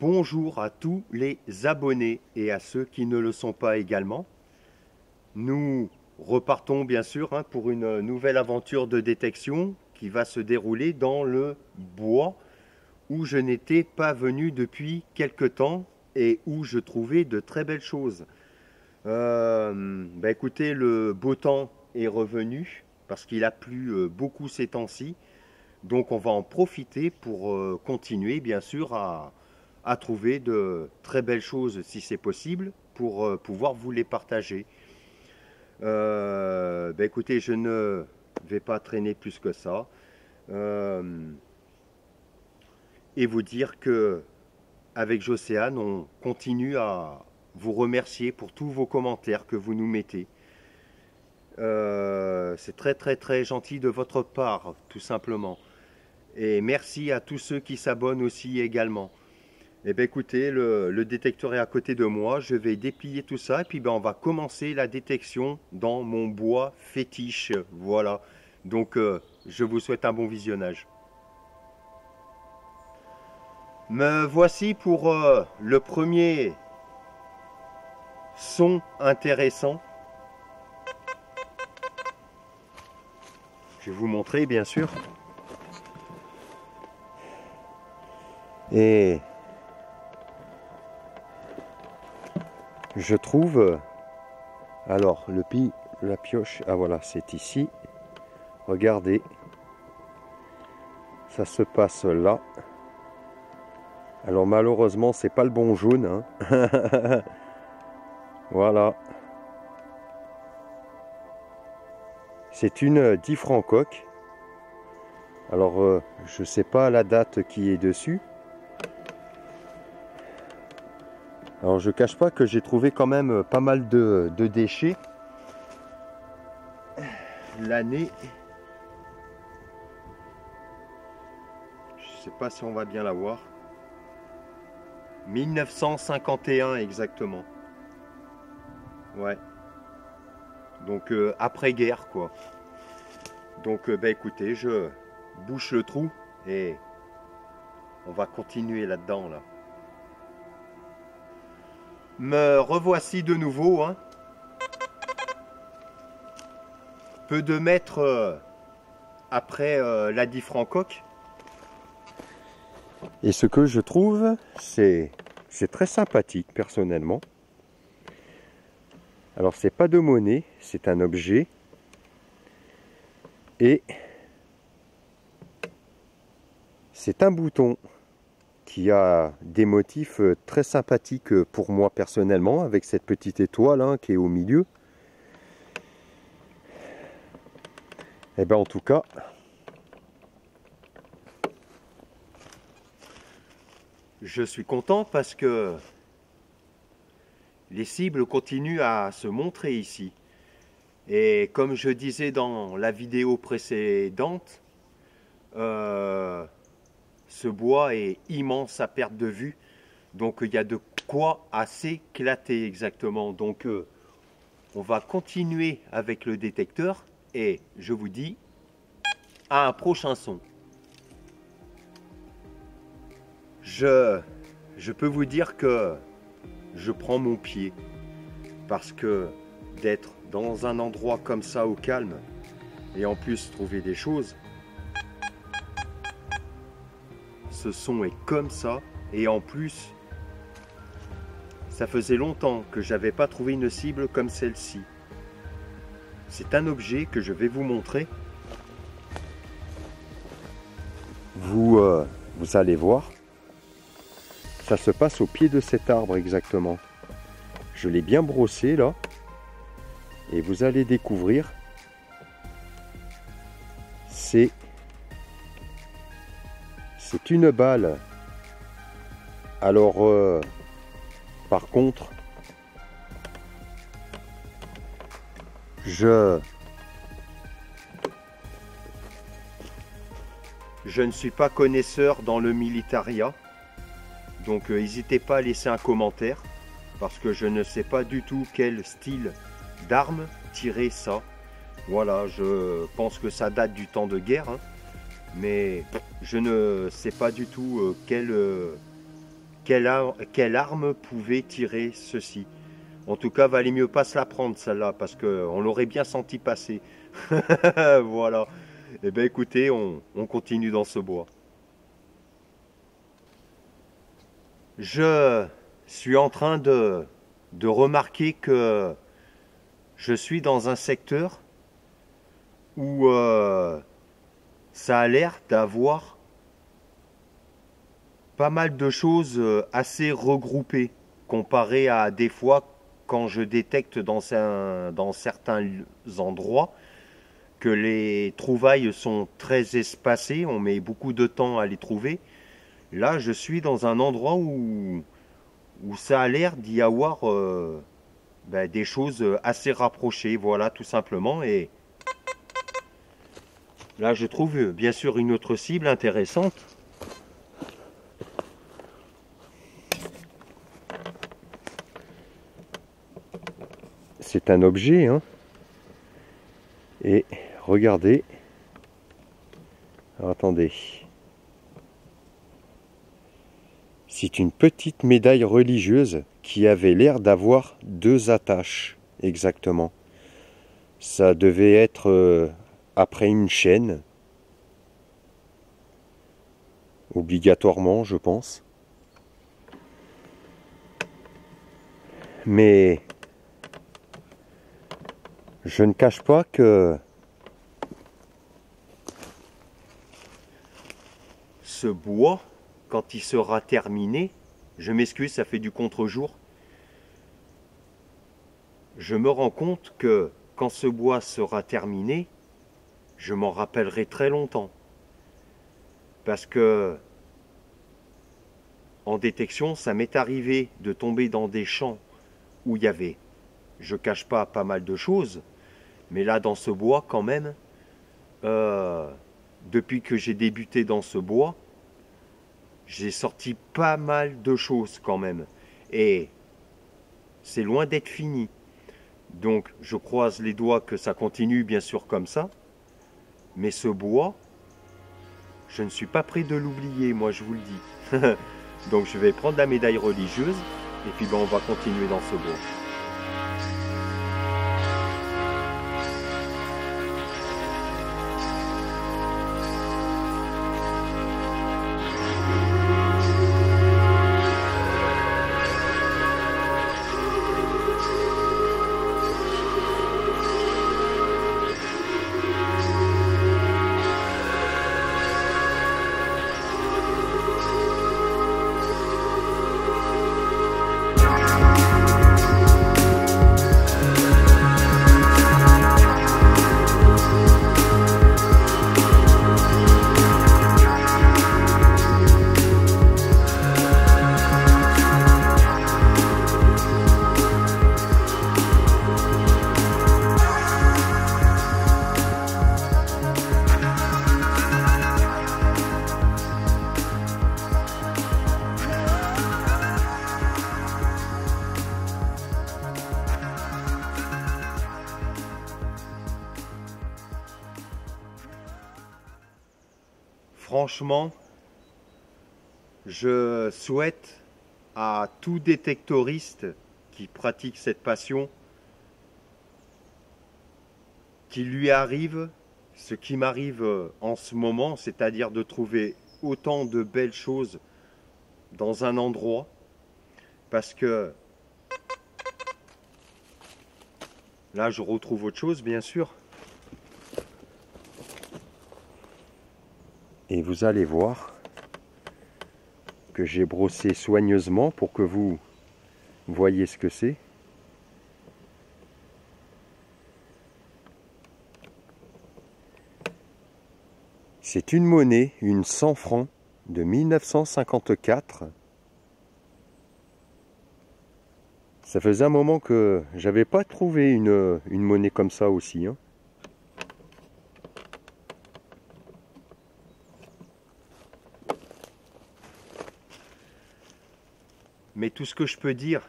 bonjour à tous les abonnés et à ceux qui ne le sont pas également. Nous repartons bien sûr pour une nouvelle aventure de détection qui va se dérouler dans le bois où je n'étais pas venu depuis quelque temps et où je trouvais de très belles choses. Écoutez, le beau temps est revenu parce qu'il a plu beaucoup ces temps-ci. Donc on va en profiter pour continuer bien sûr à trouver de très belles choses si c'est possible pour pouvoir vous les partager. Écoutez, je ne vais pas traîner plus que ça et vous dire que avec Jocéane, on continue à vous remercier pour tous vos commentaires que vous nous mettez. C'est très très très gentil de votre part, tout simplement. Et merci à tous ceux qui s'abonnent aussi également. Eh bien écoutez, le détecteur est à côté de moi. Je vais déplier tout ça et puis on va commencer la détection dans mon bois fétiche. Voilà. Donc je vous souhaite un bon visionnage. Me voici pour le premier son intéressant. Je vais vous montrer bien sûr. Et je trouve, alors la pioche, ah voilà, c'est ici. Regardez, ça se passe là. Alors malheureusement, c'est pas le bon jaune. Voilà. C'est une difrancoque. Alors, je sais pas la date qui est dessus. Alors je cache pas que j'ai trouvé quand même pas mal de déchets. L'année, je sais pas si on va bien la voir. 1951 exactement. Ouais. Donc après-guerre quoi. Donc écoutez, je bouche le trou et on va continuer là-dedans là. Me revoici de nouveau, peu de mètres après la difrancoque. Et ce que je trouve, c'est très sympathique personnellement. Alors c'est pas de monnaie, c'est un objet. Et c'est un bouton qui a des motifs très sympathiques pour moi personnellement, avec cette petite étoile qui est au milieu. Et bien en tout cas, je suis content parce que les cibles continuent à se montrer ici. Et comme je disais dans la vidéo précédente, ce bois est immense à perte de vue, donc il y a de quoi à s'éclater exactement. Donc on va continuer avec le détecteur et je vous dis à un prochain son. Je peux vous dire que je prends mon pied parce que d'être dans un endroit comme ça au calme et en plus trouver des choses, ce son est comme ça et en plus ça faisait longtemps que j'avais pas trouvé une cible comme celle-ci. C'est un objet que je vais vous montrer. Vous allez voir. Ça se passe au pied de cet arbre exactement. Je l'ai bien brossé là. Et vous allez découvrir. C'est une balle. Alors, par contre, je ne suis pas connaisseur dans le militaria. Donc, n'hésitez pas à laisser un commentaire. Parce que je ne sais pas du tout quel style d'arme tirer ça. Voilà, je pense que ça date du temps de guerre. Mais je ne sais pas du tout quel quelle arme pouvait tirer ceci. En tout cas, valait mieux pas se la prendre celle-là, parce qu'on l'aurait bien senti passer. Voilà. Eh bien écoutez, on continue dans ce bois. Je suis en train de remarquer que je suis dans un secteur où ça a l'air d'avoir pas mal de choses assez regroupées, comparé à des fois quand je détecte dans certains endroits que les trouvailles sont très espacées, on met beaucoup de temps à les trouver. Là, je suis dans un endroit où ça a l'air d'y avoir des choses assez rapprochées, voilà, tout simplement. Et là, je trouve bien sûr une autre cible intéressante. C'est un objet, hein. Et regardez. Alors, attendez. C'est une petite médaille religieuse qui avait l'air d'avoir 2 attaches, exactement. Ça devait être après une chaîne. Obligatoirement, je pense. Mais je ne cache pas que ce bois, quand il sera terminé, je m'excuse, ça fait du contre-jour, je me rends compte que quand ce bois sera terminé, je m'en rappellerai très longtemps. Parce que en détection, ça m'est arrivé de tomber dans des champs où il y avait, je cache pas mal de choses, mais là dans ce bois quand même, depuis que j'ai débuté dans ce bois, j'ai sorti pas mal de choses quand même. Et c'est loin d'être fini. Donc je croise les doigts que ça continue bien sûr comme ça. Mais ce bois, je ne suis pas prêt de l'oublier, moi je vous le dis. Donc je vais prendre la médaille religieuse et puis on va continuer dans ce bois. Franchement, je souhaite à tout détectoriste qui pratique cette passion qu'il lui arrive ce qui m'arrive en ce moment, c'est-à-dire de trouver autant de belles choses dans un endroit, parce que là je retrouve autre chose bien sûr. Et vous allez voir que j'ai brossé soigneusement pour que vous voyez ce que c'est. C'est une monnaie, une 100 francs de 1954. Ça faisait un moment que j'avais pas trouvé une monnaie comme ça aussi, hein. Mais tout ce que je peux dire,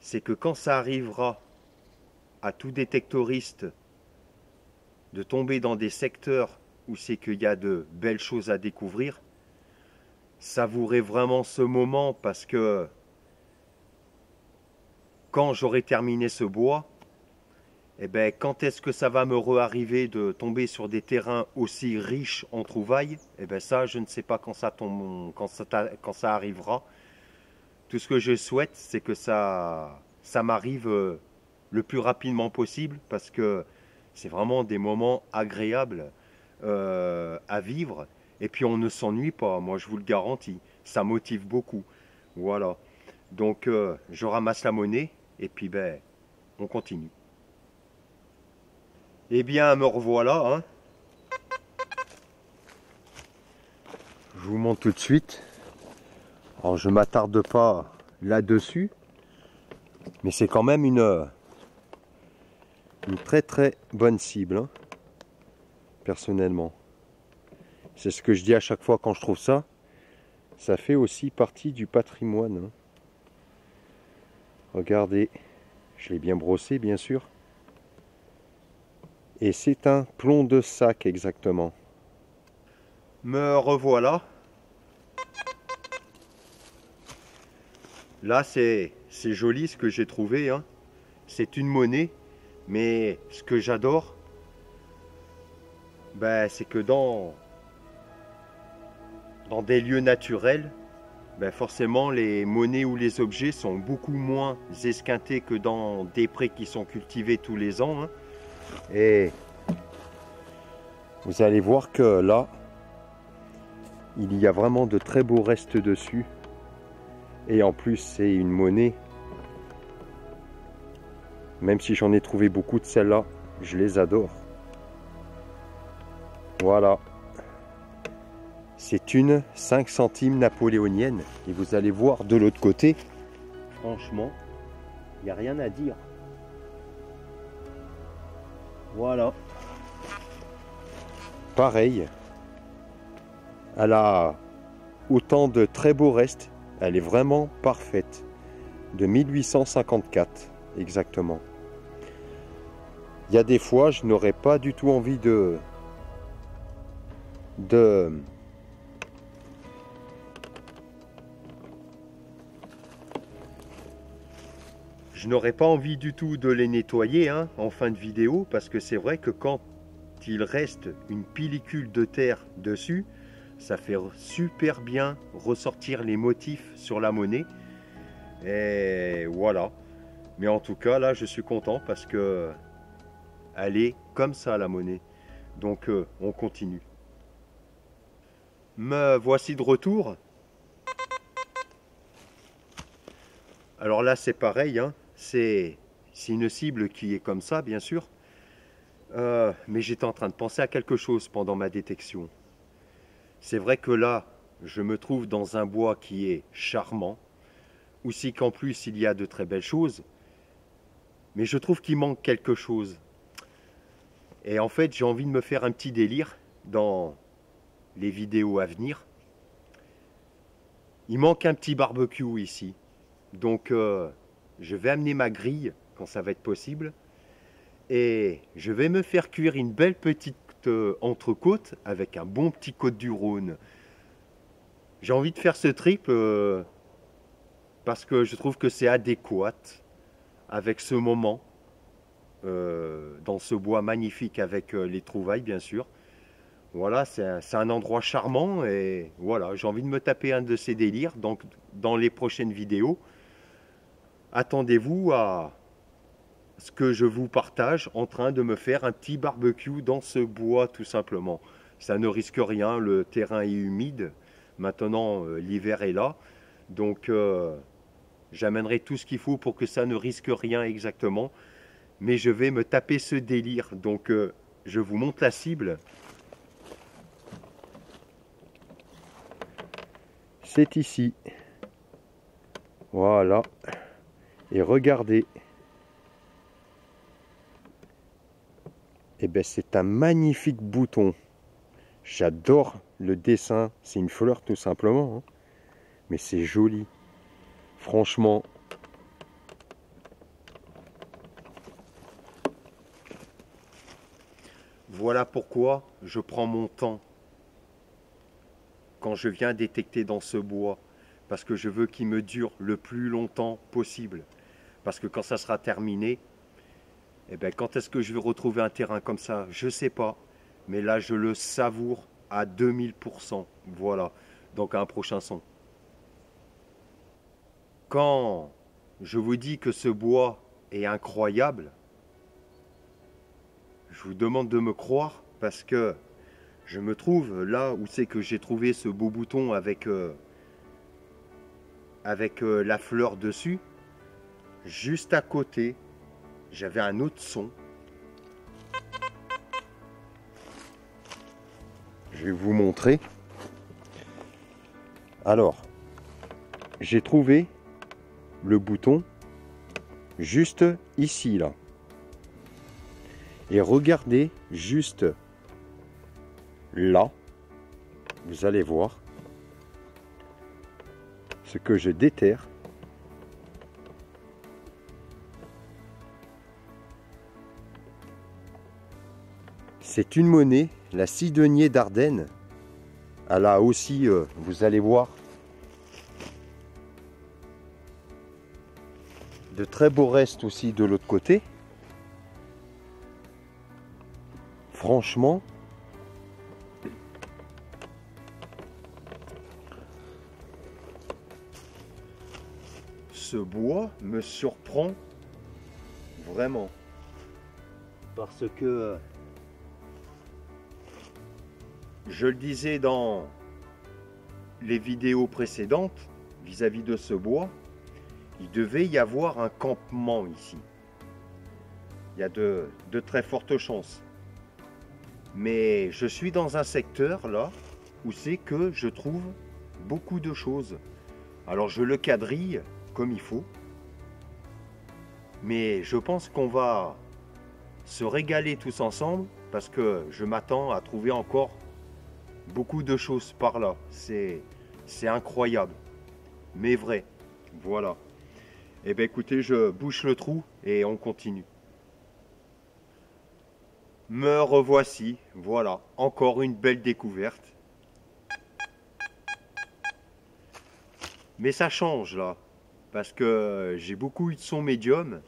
c'est que quand ça arrivera à tout détectoriste de tomber dans des secteurs où c'est qu'il y a de belles choses à découvrir, savourer vraiment ce moment parce que quand j'aurai terminé ce bois, eh ben, quand est-ce que ça va me re-arriver de tomber sur des terrains aussi riches en trouvailles? Eh ben ça, je ne sais pas quand ça tombe, quand ça arrivera. Tout ce que je souhaite, c'est que ça m'arrive le plus rapidement possible parce que c'est vraiment des moments agréables à vivre. Et puis on ne s'ennuie pas, moi je vous le garantis. Ça motive beaucoup. Voilà. Donc je ramasse la monnaie et puis ben on continue. Eh bien me revoilà, hein. Je vous montre tout de suite. Alors je m'attarde pas là-dessus, mais c'est quand même une très très bonne cible, hein, personnellement. C'est ce que je dis à chaque fois quand je trouve ça. Ça fait aussi partie du patrimoine, hein. Regardez, je l'ai bien brossé bien sûr. Et c'est un plomb de sac exactement. Me revoilà. Là c'est joli ce que j'ai trouvé, hein. C'est une monnaie, mais ce que j'adore, ben, c'est que dans des lieux naturels, ben forcément les monnaies ou les objets sont beaucoup moins esquintés que dans des prés qui sont cultivés tous les ans, hein. Et vous allez voir que là, il y a vraiment de très beaux restes dessus. Et en plus, c'est une monnaie. Même si j'en ai trouvé beaucoup de celles-là, je les adore. Voilà. C'est une 5 centimes napoléonienne. Et vous allez voir de l'autre côté, franchement, il n'y a rien à dire. Voilà. Pareil. Elle a autant de très beaux restes. Elle est vraiment parfaite. De 1854, exactement. Il y a des fois, je n'aurais pas du tout envie je n'aurais pas envie du tout de les nettoyer, hein, en fin de vidéo, parce que c'est vrai que quand il reste une pellicule de terre dessus, ça fait super bien ressortir les motifs sur la monnaie. Et voilà. Mais en tout cas, là, je suis content parce que elle est comme ça, la monnaie. Donc, on continue. Me voici de retour. Alors là, c'est pareil, hein. C'est une cible qui est comme ça, bien sûr. Mais j'étais en train de penser à quelque chose pendant ma détection. C'est vrai que là, je me trouve dans un bois qui est charmant. Aussi qu'en plus, il y a de très belles choses. Mais je trouve qu'il manque quelque chose. Et en fait, j'ai envie de me faire un petit délire dans les vidéos à venir. Il manque un petit barbecue ici. Donc, je vais amener ma grille quand ça va être possible. Et je vais me faire cuire une belle petite entrecôte avec un bon petit côte du Rhône. J'ai envie de faire ce trip parce que je trouve que c'est adéquat avec ce moment. Dans ce bois magnifique avec les trouvailles bien sûr. Voilà, c'est un endroit charmant et voilà, j'ai envie de me taper un de ces délires. Donc dans les prochaines vidéos, attendez-vous à ce que je vous partage en train de me faire un petit barbecue dans ce bois tout simplement. Ça ne risque rien, le terrain est humide. Maintenant, l'hiver est là. Donc j'amènerai tout ce qu'il faut pour que ça ne risque rien exactement. Mais je vais me taper ce délire. Donc, je vous montre la cible. C'est ici. Voilà. Et regardez. Eh bien, c'est un magnifique bouton. J'adore le dessin. C'est une fleur tout simplement, hein. Mais c'est joli. Franchement. Voilà pourquoi je prends mon temps quand je viens détecter dans ce bois, parce que je veux qu'il me dure le plus longtemps possible. Parce que quand ça sera terminé, eh ben, quand est-ce que je vais retrouver un terrain comme ça? Je ne sais pas. Mais là, je le savoure à 2000%. Voilà. Donc, un prochain son. Quand je vous dis que ce bois est incroyable, je vous demande de me croire parce que je me trouve là où c'est que j'ai trouvé ce beau bouton avec la fleur dessus. Juste à côté, j'avais un autre son. Je vais vous montrer. Alors, j'ai trouvé le bouton juste ici, là. Et regardez juste là, vous allez voir ce que je déterre. C'est une monnaie, la Sidonie d'Ardenne. Elle a aussi, vous allez voir, de très beaux restes aussi de l'autre côté. Franchement, ce bois me surprend vraiment. Parce que, je le disais dans les vidéos précédentes, vis-à-vis de ce bois, il devait y avoir un campement ici. Il y a de très fortes chances. Mais je suis dans un secteur là où c'est que je trouve beaucoup de choses. Alors je le quadrille comme il faut. Mais je pense qu'on va se régaler tous ensemble parce que je m'attends à trouver encore beaucoup de choses par là. C'est incroyable. Mais vrai. Voilà. Eh bien écoutez, je bouche le trou et on continue. Me revoici, voilà, encore une belle découverte. Mais ça change là, parce que j'ai beaucoup eu de son médium.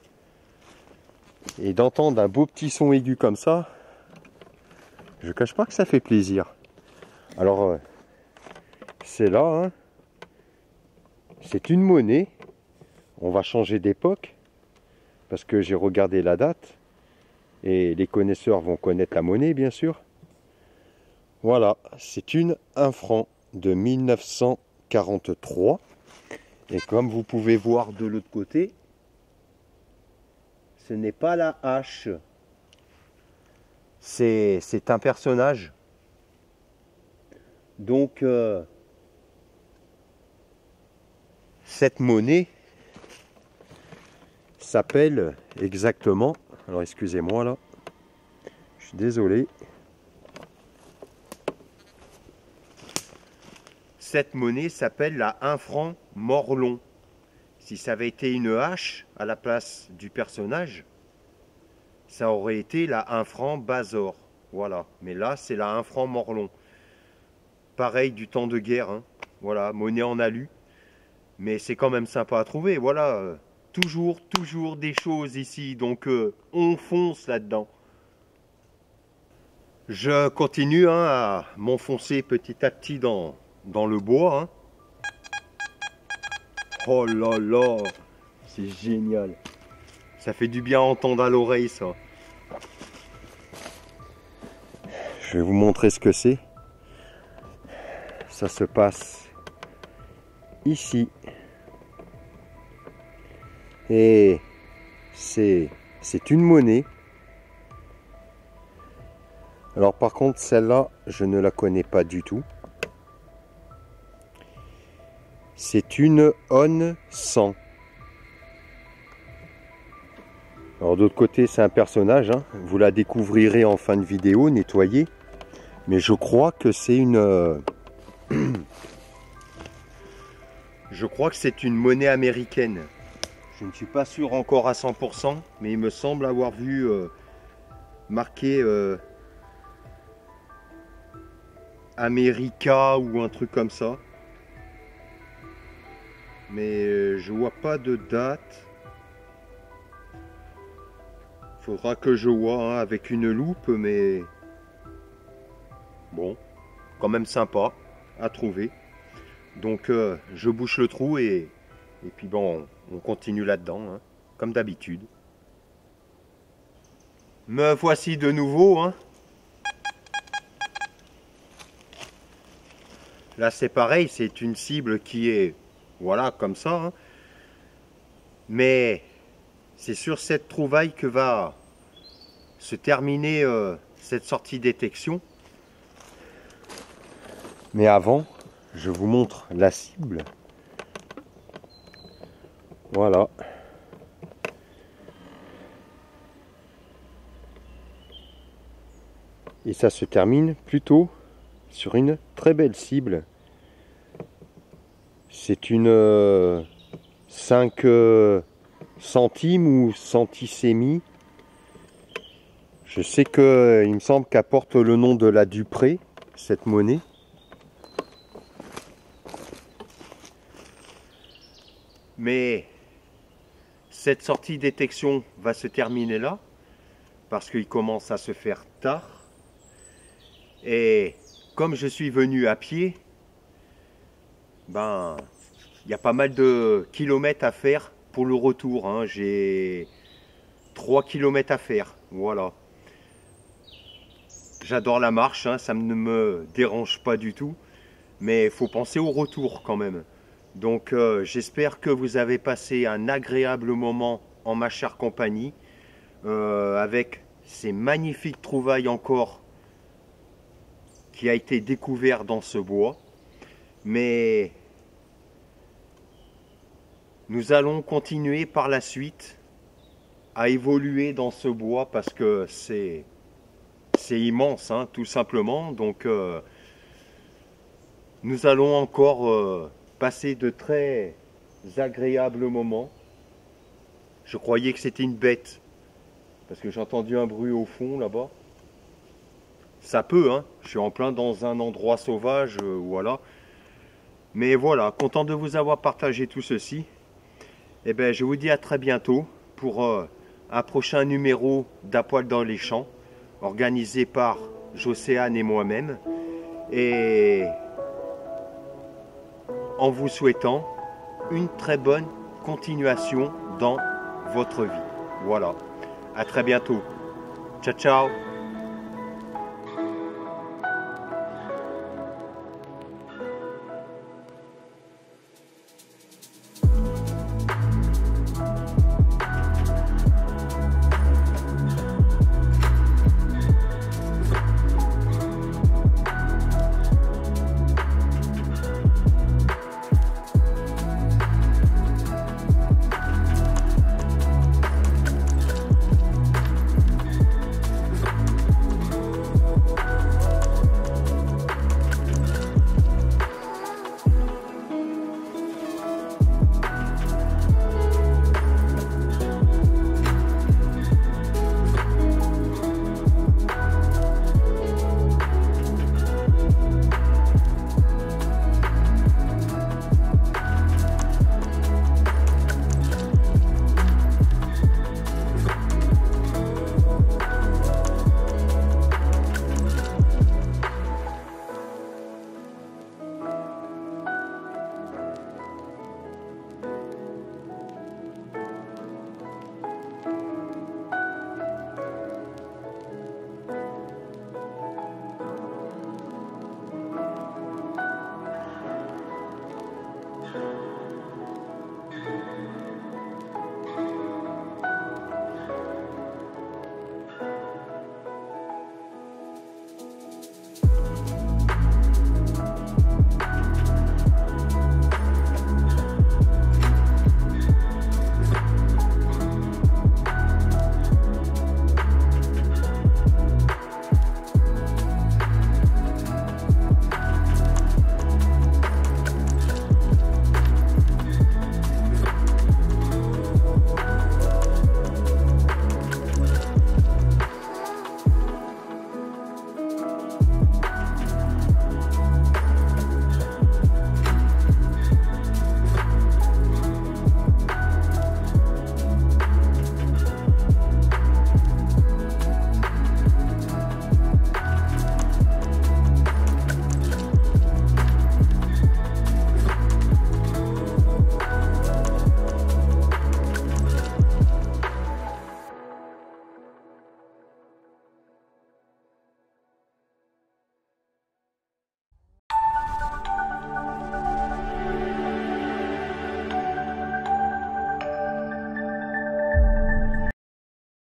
Et d'entendre un beau petit son aigu comme ça, je cache pas que ça fait plaisir. Alors, c'est là, hein. C'est une monnaie. On va changer d'époque, parce que j'ai regardé la date. Et les connaisseurs vont connaître la monnaie, bien sûr. Voilà, c'est un franc de 1943. Et comme vous pouvez voir de l'autre côté, ce n'est pas la hache. C'est un personnage. Donc, cette monnaie s'appelle exactement... Alors excusez-moi là, je suis désolé. Cette monnaie s'appelle la 1 franc morlon. Si ça avait été une hache à la place du personnage, ça aurait été la 1 franc Bazor. Voilà, mais là c'est la 1 franc morlon. Pareil du temps de guerre, hein. Voilà, monnaie en alu. Mais c'est quand même sympa à trouver, voilà. Toujours des choses ici, donc on fonce là-dedans. Je continue hein, à m'enfoncer petit à petit dans le bois. Hein. Oh là là, c'est génial. Ça fait du bien à entendre à l'oreille ça. Je vais vous montrer ce que c'est. Ça se passe ici. Et c'est une monnaie. Alors par contre celle-là, je ne la connais pas du tout. C'est une On 100. Alors d'autre côté c'est un personnage. Hein. Vous la découvrirez en fin de vidéo, nettoyée. Mais je crois que c'est une... Je crois que c'est une monnaie américaine. Je ne suis pas sûr encore à 100%, mais il me semble avoir vu marqué America ou un truc comme ça. Mais je vois pas de date. Faudra que je vois hein, avec une loupe, mais bon, quand même sympa à trouver. Donc je bouche le trou et puis bon, on continue là-dedans, hein, comme d'habitude. Me voici de nouveau. Hein. Là c'est pareil, c'est une cible qui est, voilà, comme ça. Hein. Mais c'est sur cette trouvaille que va se terminer cette sortie détection. Mais avant, je vous montre la cible. Voilà. Et ça se termine plutôt sur une très belle cible. C'est une 5 centimes ou centisémies. Je sais que il me semble qu'elle porte le nom de la Dupré, cette monnaie. Mais cette sortie détection va se terminer là, parce qu'il commence à se faire tard. Et comme je suis venu à pied, ben, il y a pas mal de kilomètres à faire pour le retour. Hein. J'ai 3 kilomètres à faire, voilà. J'adore la marche, hein, ça ne me dérange pas du tout. Mais il faut penser au retour quand même. Donc j'espère que vous avez passé un agréable moment en ma chère compagnie. Avec ces magnifiques trouvailles encore qui a été découvert dans ce bois. Mais nous allons continuer par la suite à évoluer dans ce bois parce que c'est immense, hein, tout simplement. Donc nous allons encore passer de très agréables moments. Je croyais que c'était une bête parce que j'ai entendu un bruit au fond là-bas. Ça peut, hein. Je suis en plein dans un endroit sauvage, voilà. Mais voilà, content de vous avoir partagé tout ceci. Et bien, je vous dis à très bientôt pour un prochain numéro d'À Poil dans les champs, organisé par Jocéane et moi-même. Et en vous souhaitant une très bonne continuation dans votre vie. Voilà. À très bientôt. Ciao, ciao.